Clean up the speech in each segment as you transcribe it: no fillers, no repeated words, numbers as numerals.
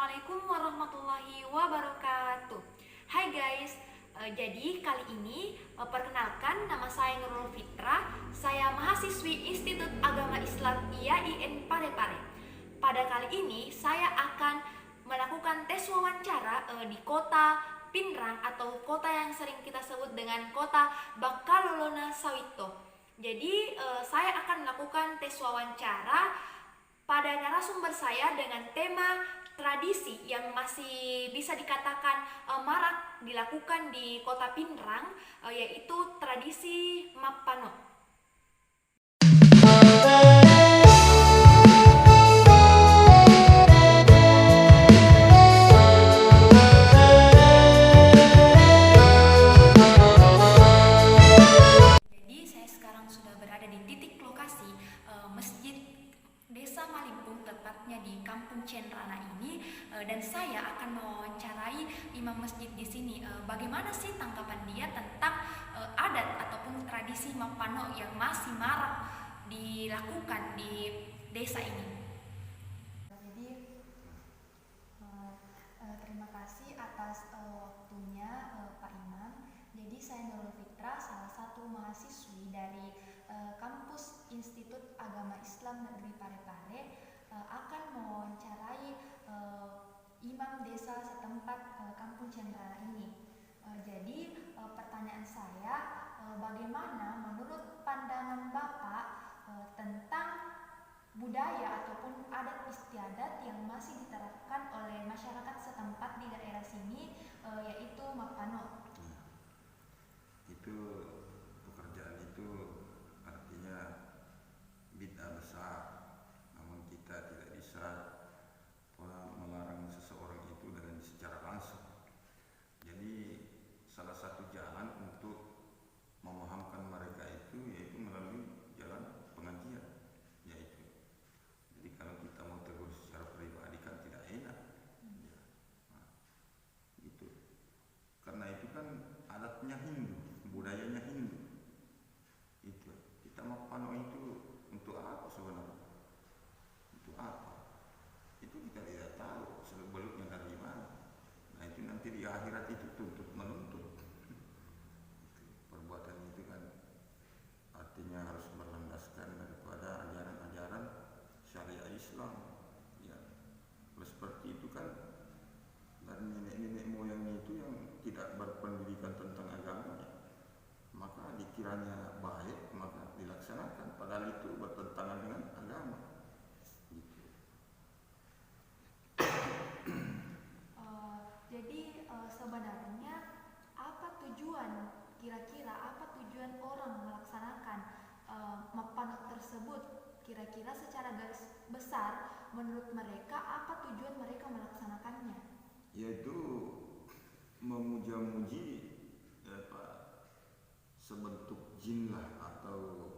Assalamualaikum warahmatullahi wabarakatuh. Hai guys, jadi kali ini perkenalkan nama saya Nurul Fitra. Saya mahasiswi Institut Agama Islam IAIN Parepare. Pada kali ini saya akan melakukan tes wawancara di kota Pinrang atau kota yang sering kita sebut dengan kota Bakalolona Sawito. Jadi saya akan melakukan tes wawancara pada narasumber saya dengan tema tradisi yang masih bisa dikatakan marak dilakukan di kota Pinrang, yaitu tradisi Mapano. Jadi saya sekarang sudah berada di titik lokasi Masjid Desa Malimpung, tepatnya di Kampung Cenrana ini, dan saya akan mewawancarai imam masjid di sini. Bagaimana sih tanggapan dia tentang adat ataupun tradisi Mapano yang masih marak dilakukan di desa ini? Jadi terima kasih atas waktunya Pak Imam. Jadi saya Nurul Fitra, salah satu mahasiswi dari kampus Institut Agama Islam Negeri Parepare, akan mewawancarai imam desa setempat Kampung Cenrana ini. Jadi pertanyaan saya, bagaimana menurut pandangan Bapak tentang budaya ataupun adat istiadat yang masih diterapkan oleh masyarakat setempat di daerah sini, yaitu Mapano? Itu pekerjaan itu artinya bid'ah besar, namun kita tidak bisa melarang seseorang itu dengan secara langsung. Jadi salah satu jalan untuk memahamkan mereka itu yaitu melalui jalan pengajian, yaitu jadi kalau kita mau tegur secara pribadi kan tidak enak ya. Nah, gitu. Karena itu kan adatnya Hindu, budayanya Hindu. Itu kita mau pano itu untuk apa sebenarnya? Untuk apa? Itu kita tidak tahu seluk-beluknya dari mana. Nah itu nanti di akhirat itu tuntut menuntut. Perbuatan itu kan artinya harus berlandaskan daripada ajaran-ajaran syariat Islam. Ya, kalau seperti itu kan dari nenek-nenek moyangnya itu yang tidak berpendidikan tentang agamanya, maka dikiranya baik maka dilaksanakan, padahal itu bertentangan dengan agama. Gitu. Jadi sebenarnya kira-kira apa tujuan orang melaksanakan Mapano tersebut? Kira-kira secara garis besar menurut mereka apa tujuan mereka melaksanakannya? Yaitu memuja-muji sebentuk jin lah, atau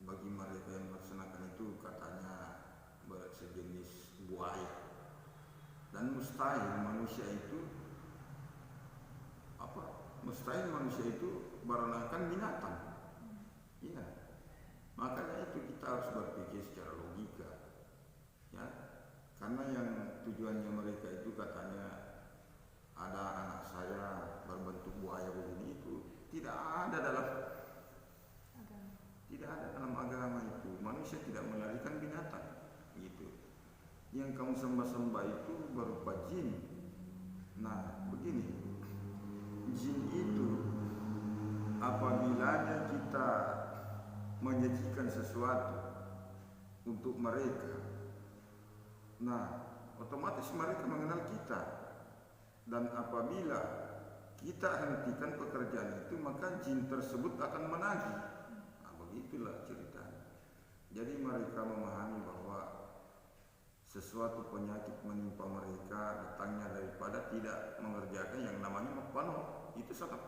bagi mereka yang melaksanakan itu katanya sejenis buaya. Dan mustahil manusia itu berenakan binatang. Iya. Makanya itu kita harus berpikir secara logika. Ya. Karena yang tujuannya mereka itu katanya ada anak saya berbentuk buaya begini, itu tidak ada dalam agama itu. Manusia tidak melarikan binatang gitu. Yang kamu sembah-sembah itu berupa jin. Nah begini, jin itu apabila kita menyajikan sesuatu untuk mereka, nah otomatis mereka mengenal kita. Dan apabila kita hentikan pekerjaan itu, maka jin tersebut akan menagih. Nah, begitulah ceritanya. Jadi mereka memahami bahwa sesuatu penyakit menimpa mereka datangnya daripada tidak mengerjakan yang namanya Mapano. Itu sangat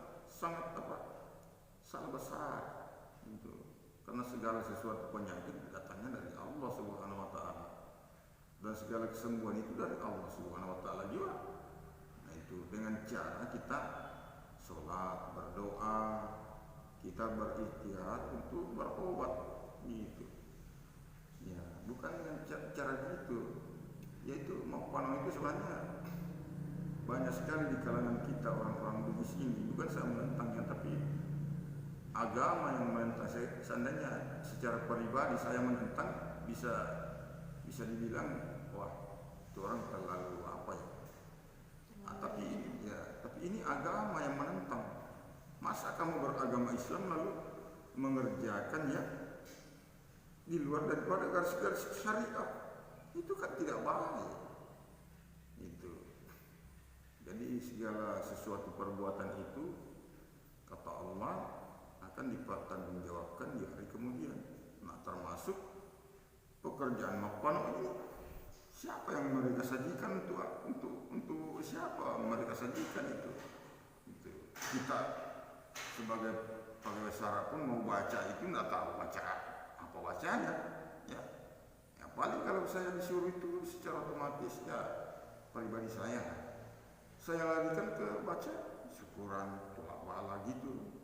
besar itu. Karena segala sesuatu penyakit datangnya dari Allah Subhanahu wa taala. Dan segala kesembuhan itu dari Allah Subhanahu wa taala juga. Nah itu dengan cara kita sholat, berdoa, kita berikhtiar untuk berobat gitu. Ya, bukan dengan cara gitu. yaitu Mapano itu sebenarnya banyak sekali di kalangan kita orang-orang Bugis ini, bukan saya menentangnya, tapi agama yang menentang. Seandainya secara pribadi saya menentang, bisa dibilang wah itu orang terlalu apa ya. Tapi ini agama yang menentang. Masa kamu beragama Islam lalu mengerjakan ya di luar daripada garis-garis syariat? Itu kan tidak baik. Itu. Jadi segala sesuatu perbuatan itu kata Allah akan dipertanggungjawabkan di hari kemudian. Nah, termasuk pekerjaan Mapano ini, siapa yang mereka sajikan untuk siapa mereka sajikan itu. Kita sebagai pegawai syarat pun mau baca itu nggak tahu baca apa bacanya, ya. Ya paling kalau saya disuruh itu secara otomatis ya pribadi saya larikan ke baca syukuran wala gitu,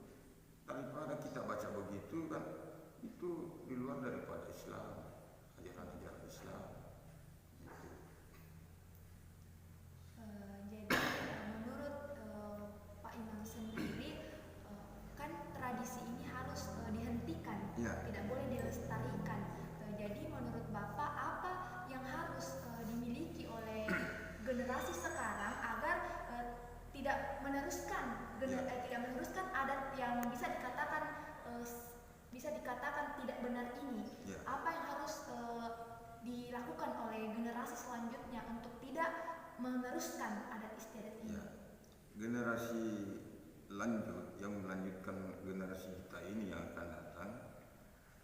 daripada kita baca begitu kan, itu di luar daripada Islam, ajaran-ajaran Islam. Jadi menurut Pak Imam sendiri, kan tradisi ini harus dihentikan, Ya. tidak boleh dilestarikan. Jadi menurut Bapak apa yang harus dimiliki oleh generasi sekarang agar tidak meneruskan adat yang bisa dikatakan tidak benar ini? Ya. Apa yang harus dilakukan oleh generasi selanjutnya untuk tidak meneruskan adat istiadat ini? Ya, generasi lanjut yang melanjutkan generasi kita ini yang akan datang,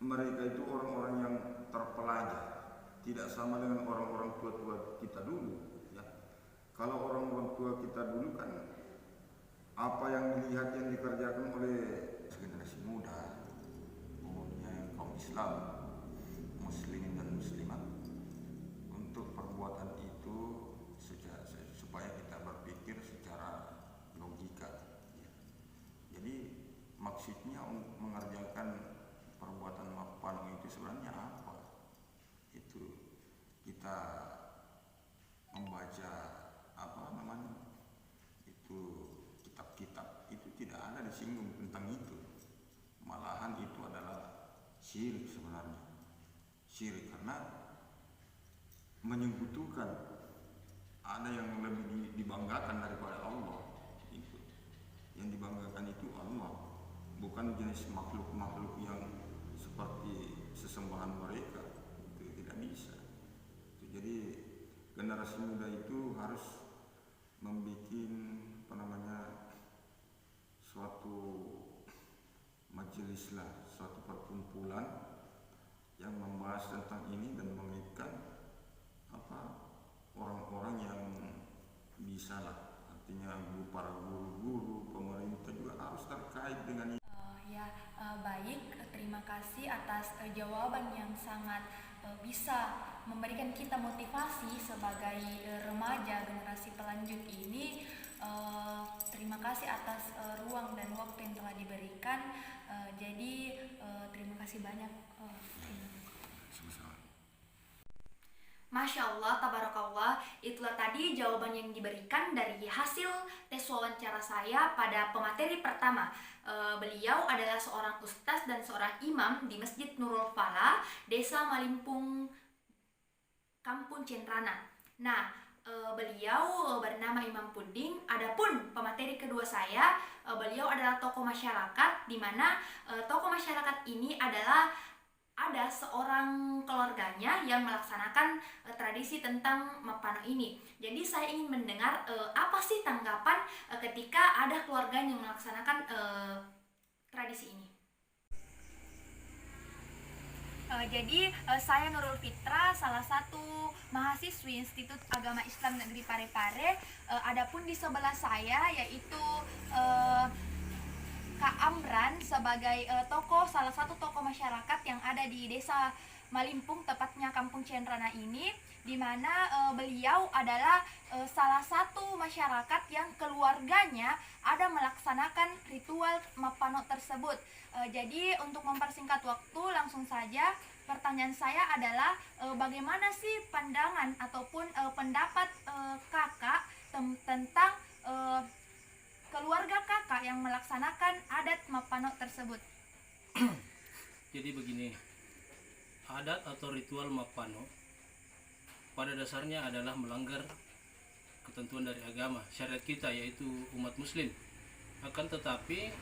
mereka itu orang-orang yang terpelajar, tidak sama dengan orang-orang tua-tua kita dulu. Ya, kalau orang-orang tua kita dulu kan apa yang dilihat yang dikerjakan oleh generasi muda, umumnya yang kaum Islam, muslimin dan muslimat, untuk perbuatan itu supaya kita berpikir secara logika. Jadi maksudnya untuk mengerjakan perbuatan Mapano itu sebenarnya apa? Itu kita membaca itu kitab-kitab itu tidak ada disinggung tentang itu. Malahan itu adalah syirik sebenarnya. Syirik karena menyekutukan, ada yang lebih dibanggakan daripada Allah. Itu yang dibanggakan itu Allah, bukan jenis makhluk-makhluk yang seperti sesembahan mereka. Itu tidak bisa. Jadi generasi muda itu harus membuat suatu majelis lah, suatu perkumpulan yang membahas tentang ini dan mengikat orang-orang yang bisa lah, artinya para guru-guru, pemerintah juga harus terkait dengan ini. Baik, terima kasih atas jawaban yang sangat bisa memberikan kita motivasi sebagai remaja generasi pelanjut ini. Terima kasih atas ruang dan waktu yang telah diberikan. Jadi terima kasih banyak. Masya Allah, tabarakallah. Itulah tadi jawaban yang diberikan dari hasil tes wawancara saya pada pemateri pertama. Beliau adalah seorang ustaz dan seorang imam di Masjid Nurul Falah, Desa Malimpung, Kampung Centrana. Nah, beliau bernama Imam Puding. Adapun pemateri kedua saya, beliau adalah tokoh masyarakat, di mana tokoh masyarakat ini adalah ada seorang keluarganya yang melaksanakan tradisi tentang Mapano ini. Jadi saya ingin mendengar apa sih tanggapan ketika ada keluarga yang melaksanakan tradisi ini. Jadi saya Nurul Fitra, salah satu mahasiswi Institut Agama Islam Negeri Parepare. Adapun di sebelah saya yaitu Kak Amran sebagai salah satu tokoh masyarakat yang ada di Desa Malimpung, tepatnya Kampung Centrana ini, di mana beliau adalah salah satu masyarakat yang keluarganya ada melaksanakan ritual Mapano tersebut. Jadi untuk mempersingkat waktu, langsung saja pertanyaan saya adalah bagaimana sih pandangan ataupun pendapat kakak tentang keluarga kakak yang melaksanakan adat Mapano tersebut? Jadi begini, adat atau ritual Mapano pada dasarnya adalah melanggar ketentuan dari agama syariat kita, yaitu umat muslim. Akan tetapi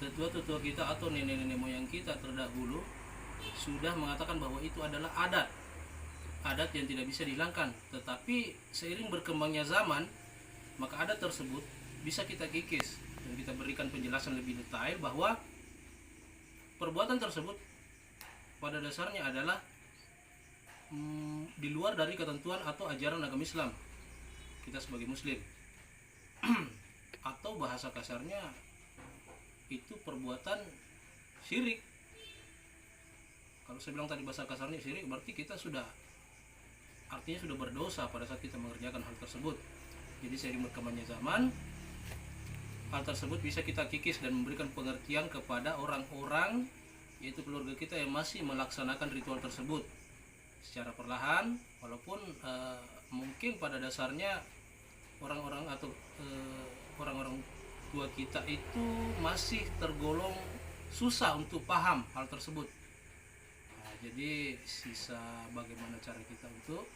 tetua-tetua kita atau nenek-nenek moyang kita terdahulu sudah mengatakan bahwa itu adalah adat yang tidak bisa dihilangkan. Tetapi seiring berkembangnya zaman, maka adat tersebut bisa kita kikis dan kita berikan penjelasan lebih detail bahwa perbuatan tersebut pada dasarnya adalah di luar dari ketentuan atau ajaran agama Islam kita sebagai muslim. Atau bahasa kasarnya itu perbuatan syirik. Kalau saya bilang tadi bahasa kasarnya syirik, berarti kita artinya sudah berdosa pada saat kita mengerjakan hal tersebut. Jadi seiring berkembangnya zaman, hal tersebut bisa kita kikis dan memberikan pengertian kepada orang-orang, yaitu keluarga kita yang masih melaksanakan ritual tersebut secara perlahan, walaupun mungkin pada dasarnya orang-orang atau orang-orang tua kita itu masih tergolong susah untuk paham hal tersebut. Nah, jadi sisa bagaimana cara kita untuk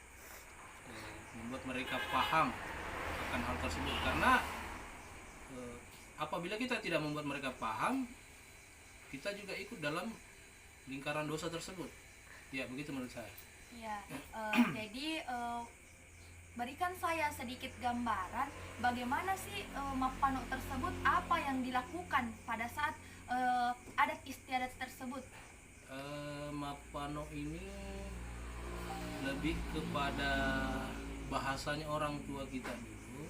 membuat mereka paham akan hal tersebut, karena apabila kita tidak membuat mereka paham, kita juga ikut dalam lingkaran dosa tersebut. Ya, begitu menurut saya. Ya, jadi berikan saya sedikit gambaran bagaimana sih Mapano tersebut, apa yang dilakukan pada saat adat istiadat tersebut. Mapano ini lebih kepada bahasanya orang tua kita dulu,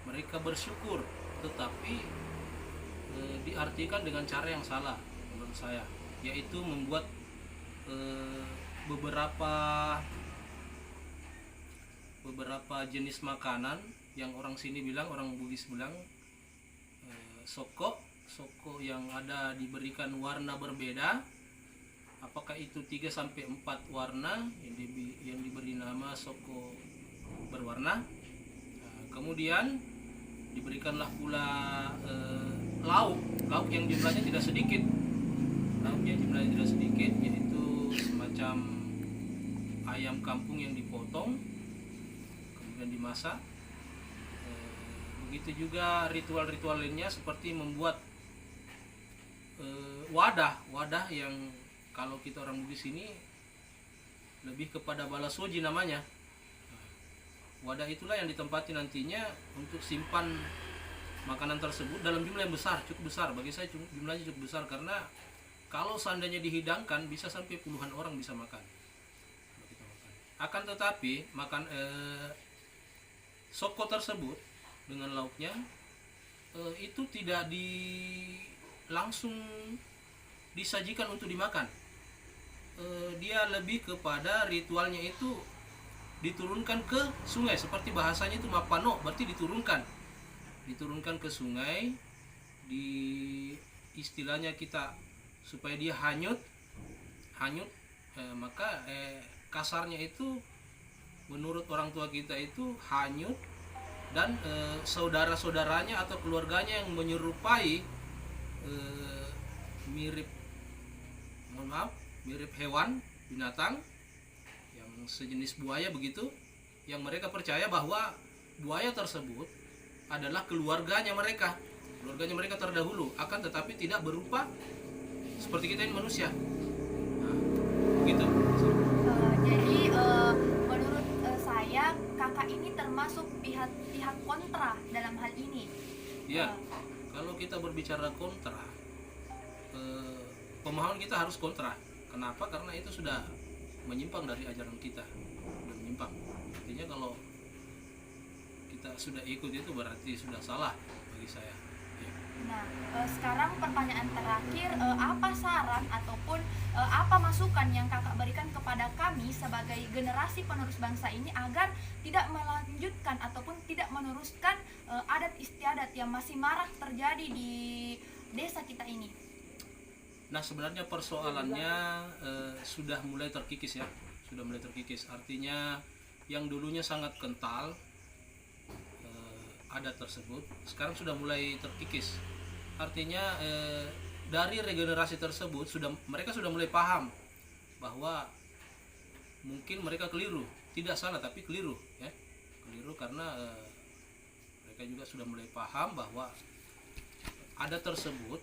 mereka bersyukur, tetapi diartikan dengan cara yang salah menurut saya, yaitu membuat beberapa jenis makanan yang orang sini bilang, orang Bugis bilang soko yang ada diberikan warna berbeda, apakah itu 3-4 warna yang diberi nama soko berwarna. Kemudian diberikanlah pula lauk yang jumlahnya tidak sedikit, yaitu semacam ayam kampung yang dipotong kemudian dimasak. Begitu juga ritual-ritual lainnya seperti membuat wadah yang kalau kita orang Bugis ini lebih kepada balasoji namanya. Wadah itulah yang ditempati nantinya untuk simpan makanan tersebut dalam jumlah yang besar, cukup besar. Bagi saya jumlahnya cukup besar, karena kalau seandainya dihidangkan bisa sampai puluhan orang bisa makan. Akan tetapi soko tersebut dengan lauknya itu tidak langsung disajikan untuk dimakan. Dia lebih kepada ritualnya itu diturunkan ke sungai, seperti bahasanya itu Mapano, berarti diturunkan ke sungai, di istilahnya kita supaya dia hanyut, maka kasarnya itu menurut orang tua kita itu hanyut, dan saudara-saudaranya atau keluarganya yang menyerupai mirip hewan, binatang yang sejenis buaya begitu, yang mereka percaya bahwa buaya tersebut adalah keluarganya mereka terdahulu, akan tetapi tidak berupa seperti kita ini manusia. Nah, begitu. Jadi menurut saya kakak ini termasuk pihak kontra dalam hal ini. Ya, kalau kita berbicara kontra, pemahaman kita harus kontra. Kenapa? Karena itu sudah menyimpang dari ajaran kita, sudah menyimpang. Artinya kalau kita sudah ikut itu berarti sudah salah bagi saya. Ya. Nah, sekarang pertanyaan terakhir, apa saran ataupun apa masukan yang kakak berikan kepada kami sebagai generasi penerus bangsa ini agar tidak melanjutkan ataupun tidak meneruskan adat istiadat yang masih marak terjadi di desa kita ini? Nah, sebenarnya persoalannya sudah mulai terkikis ya, sudah mulai terkikis. Artinya yang dulunya sangat kental adat tersebut, sekarang sudah mulai terkikis. Artinya dari regenerasi tersebut mereka sudah mulai paham bahwa mungkin mereka keliru, tidak salah tapi keliru ya, keliru karena mereka juga sudah mulai paham bahwa adat tersebut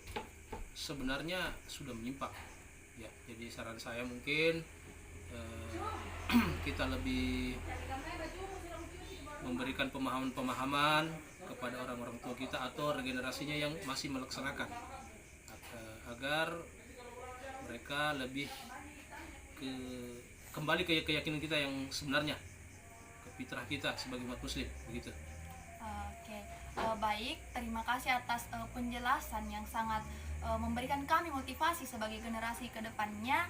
sebenarnya sudah menyimpang ya. Jadi saran saya mungkin kita lebih memberikan pemahaman-pemahaman kepada orang-orang tua kita atau regenerasinya yang masih melaksanakan agar mereka lebih kembali ke keyakinan kita yang sebenarnya, ke fitrah kita sebagai umat muslim begitu. Oke, baik. Terima kasih atas penjelasan yang sangat memberikan kami motivasi sebagai generasi ke depannya.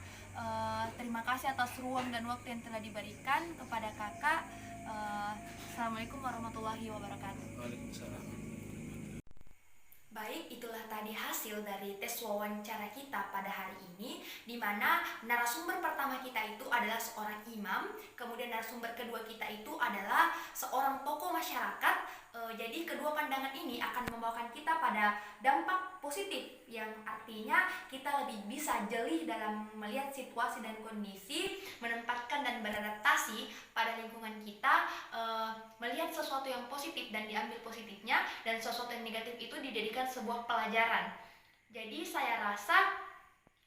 Terima kasih atas ruang dan waktu yang telah diberikan kepada kakak. Assalamualaikum warahmatullahi wabarakatuh. Waalaikumsalam. Baik, itulah tadi hasil dari tes wawancara kita pada hari ini, di mana narasumber pertama kita itu adalah seorang imam, kemudian narasumber kedua kita itu adalah seorang tokoh masyarakat. Jadi kedua pandangan ini akan membawakan kita pada dampak positif, yang artinya kita lebih bisa jeli dalam melihat situasi dan kondisi, menempatkan dan beradaptasi pada lingkungan kita, melihat sesuatu yang positif dan diambil positifnya, dan sesuatu yang negatif itu dijadikan sebuah pelajaran. Jadi saya rasa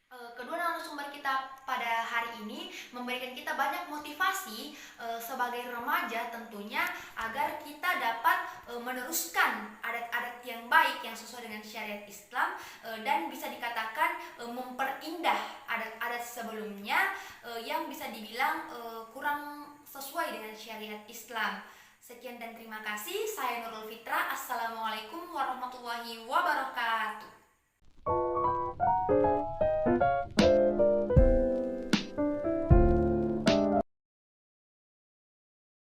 kedua narasumber kita pada hari ini memberikan kita banyak motivasi sebagai remaja tentunya, agar kita dapat meneruskan adat-adat yang baik yang sesuai dengan syariat Islam, dan bisa dikatakan memperindah adat-adat sebelumnya yang bisa dibilang kurang sesuai dengan syariat Islam. Sekian dan terima kasih. Saya Nurul Fitra. Assalamualaikum warahmatullahi wabarakatuh.